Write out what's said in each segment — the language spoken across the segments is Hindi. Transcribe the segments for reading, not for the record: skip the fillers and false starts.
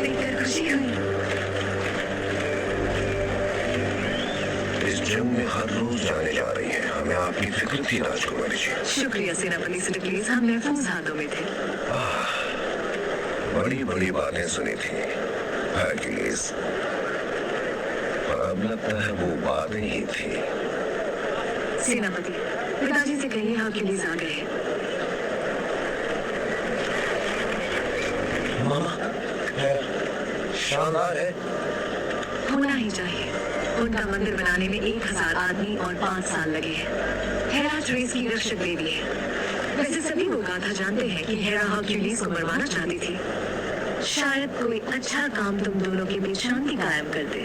देखकर खुशी हुई। इस जंग में हर रोज जाने जा रही है, हमें आपकी फिक्र थी राजकुमारी जी। शुक्रिया सेनापति सिडक्लीज, हम महफूज हाथों में थे। बड़ी बड़ी बातें सुनी थी हरक्यूलिस, पर अब लगता है वो बातें ही थी। सेनापति, पिताजी से कहिए हरक्यूलिस आ गए हैं। मामा, शानदार है। होना ही चाहिए। उनका मंदिर बनाने में 1000 आदमी और 5 साल लगे हैं। हेरा ट्रेस की रक्षक देवी है। वैसे सभी लोग गाथा जानते हैं कि हेरा हरक्यूलिस को मरवाना चाहती थी। शायद कोई अच्छा काम तुम दोनों के बीच शांति कायम कर दे।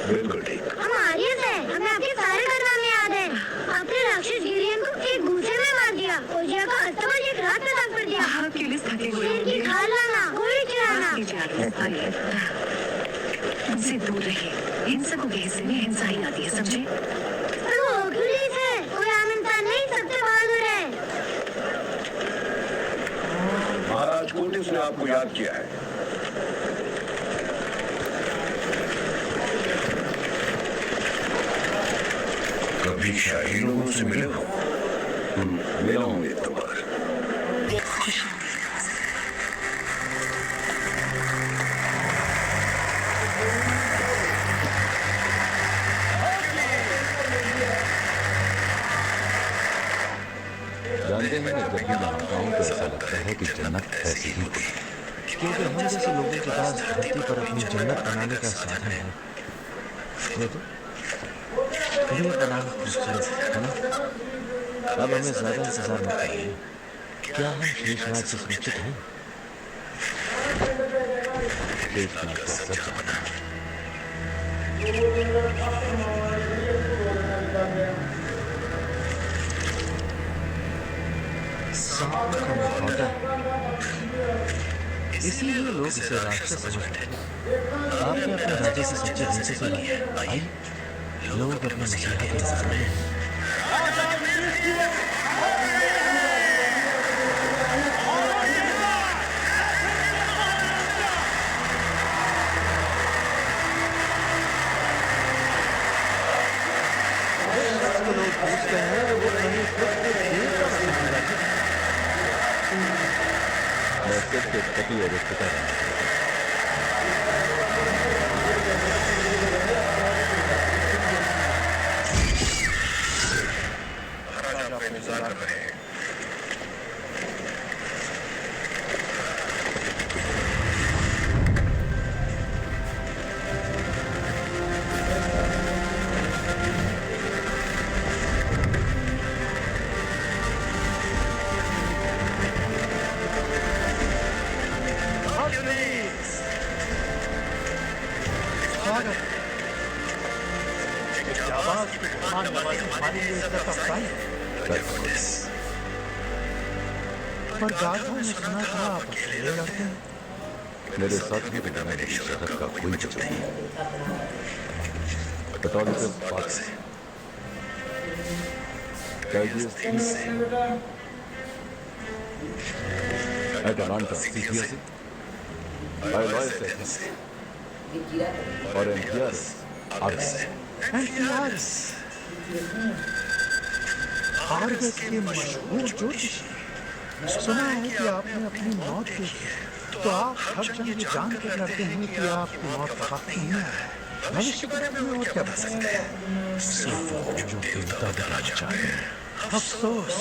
बिल्कुल ठीक। हम आर्यस हैं। हमें आपके सारे कारनामे याद हैं। आपने राक्षस गिरियन को एक गूंचे में मार दिया, ओजिया का अस्तबल एक रात में दाग कर दिया। हरक्यूलिस थके हुए शेर की होंगे। खाल लाना, गोली चलाना। उनसे दूर रहिए। हिंसकों के हिस्से में हिंसा ही आती है, समझे? पर वो हरक्यूलिस है, कोई आम इंसान नहीं, सबसे बहादुर है। महाराज कोटिस ने आपको याद किया है। कभी शाही लोगों से मिले हो? मिला हूँ एक बार। जानते हैं जब भी मैं आता हूँ तो ऐसा लगता है कि जन्नत ऐसी ही होती है, क्योंकि हम जैसे लोगों के पास धरती पर अपनी जन्नत बनाने का साधन है। ये तो बेपनाह खूबसूरत है ना? अब हमें ज्यादा इंतजार मत करिए। क्या हम शेषनाग से सुरक्षित हैं? शेषनाग का सब जानना है। सांप का मुखौटा है, इसीलिए लोग इसे राक्षस समझते हैं। आपने अपने राजा से सच्चे दिल से सुना है। आइए, लोग अपने मसीहा के इंतजार में हैं। लोग पूछते हैं वो कहीं खुद को देवता समझता है। मैं सिर्फ एक पति और एक पिता रहा। आपका इंतजार कर रहे हैं। पर गाथा में सुना था आप अकेले लड़ते हैं। मेरे साथ ही बिना मेरी शरत का कोई जरूरत नहीं। कैथोलिकल पार्टी Atalanta, Siciliasi, Aloysius, और एंथियारस, एंथियारस, आर्गस के मशहूर ज्योतिषी। सुना है कि आपने अपनी मौत देखी, तो आप हर जंग ये जान कर लड़ते हैं कि आपकी मौत का वक्त नहीं आया है। भविष्य के बारे में और क्या बता सकते हैं? सिर्फ वो जो देवता बनना चाहे। अफसोस,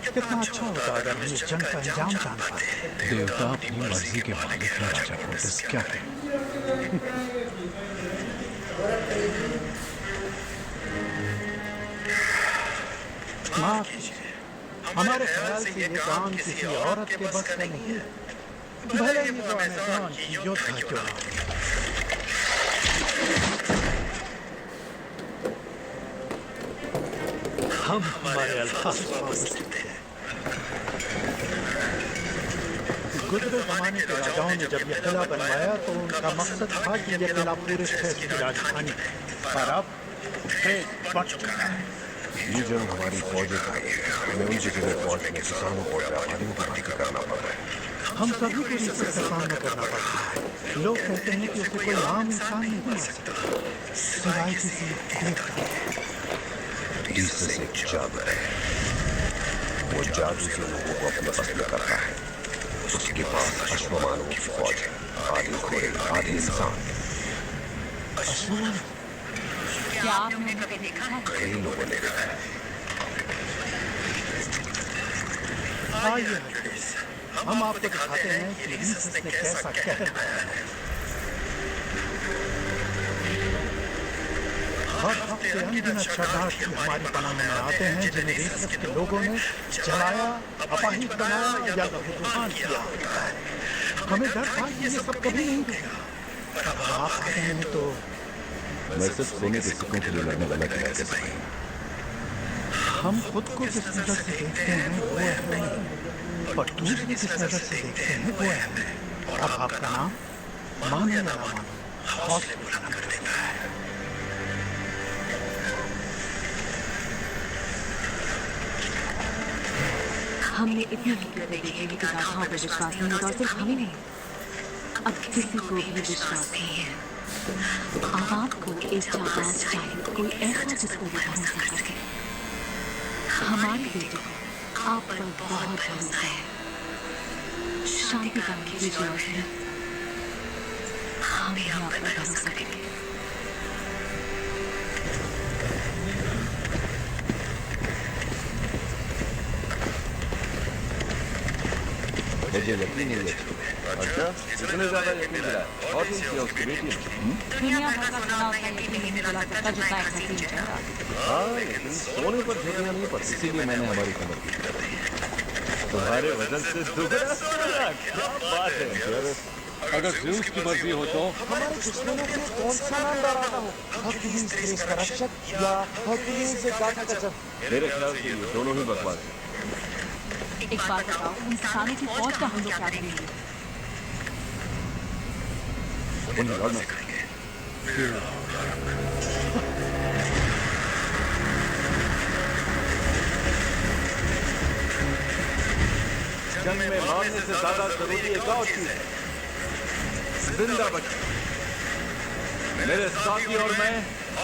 कितना अच्छा होता अगर हम इस जंग का अंजाम जान पाते। देवता अपनी मर्जी के मालिक है राजा कोटिस, क्या है? माफ कीजिए, हमारे ख्याल से ये काम किसी औरत के बस का नहीं है, भले ही वो अमेज़न की योद्धा क्यों ना हो। हम हमारे अल्फाज वापस लेते हैं। गुजरे जमाने के राजाओं ने जब यह किला बनवाया तो उनका मकसद था कि यह किला पूरे शहर की राजधानी है। पर अब भेद बढ़ चुका है। ये जंग हमारी फौजें कर रही है, हमें उनकी जगह फौज में किसानों को व्यापारियों की भर्ती करना पड़ रहा है। हम सभी को इससे सामना करना पड़ता है। लोग कहते हैं कि उसे कोई आम इंसान नहीं मार सकता सिवाय किसी देवता के। जीसस एक जादू है, वो जादू से लोगों को अपने बस में करता है। उसके पास अश्वमानों की फौज है, आधे घोड़े आधे इंसान। क्या आपने कभी देखा है? कई लोगों ने देखा है। आइए हम आपको दिखाते हैं कि जीसस ने कैसा कहर दिया है। हर हफ्ते अनगिनत शरणार्थी हमारी पनाह में आते हैं जिन्हें जीसस के लोगों ने जलाया, अपाहिज बनाया या लहूलुहान किया होता है। हमें डर था कि ये सब कभी नहीं होगा, पर अब आप आते हैं तो मैं सिर्फ सोने के सिक्कों के लिए लड़ने वाला नहीं कैसे सही। हम खुद को जिस नजर से देखते हैं वो अहम नहीं, और दूसरे जिस नजर से देखते हैं वो अहम है। और आपका नाम मानो या ना मानो हौसले बुलंद कर देता है। हमने इतनी हिम्मत देखी है कि गाधाओं पर विश्वास नहीं होता, और सिर्फ हमें नहीं, अब किसी को भी विश्वास नहीं है। अब आपको एक जाबाज चाहिए, कोई ऐसा जिसको वो भरोसा कर सके। हमारे बेटे को आप पर बहुत भरोसा है। शांति का कीजिए और फिर हम भी आप पर भरोसा करेंगे। मुझे यकीन नहीं है। अच्छा, इतने ज्यादा यकीन मिला और भी किया उसकी बेटी ने। दुनिया भर का सोना उतना यकीन नहीं दिला सकता जितना एक हसीन चेहरा। हाँ, लेकिन सोने पर झुकना नहीं पड़ती, इसीलिए मैंने हमारी कमर की। तुम्हारे वजन से दुगना सोना, क्या बात है। अगर ज़्यूस की मर्जी हो तो हमारे दुश्मनों को कौन सा नाम डराता हो? हरकुलिस देश का रक्षक या हरकुलिस गाथा का जब? मेरे ख्याल से ये दोनों ही बकवास हैं। एक बात बताओ, इंसानों की फौज का हम लोग क्या करेंगे? उन्हें लड़ना सिखाएंगे। जंग में मारने से ज्यादा जरूरी एक और चीज है, जिंदा बचना। मेरे साथी और मैं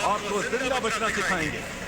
आपको जिंदा बचना सिखाएंगे।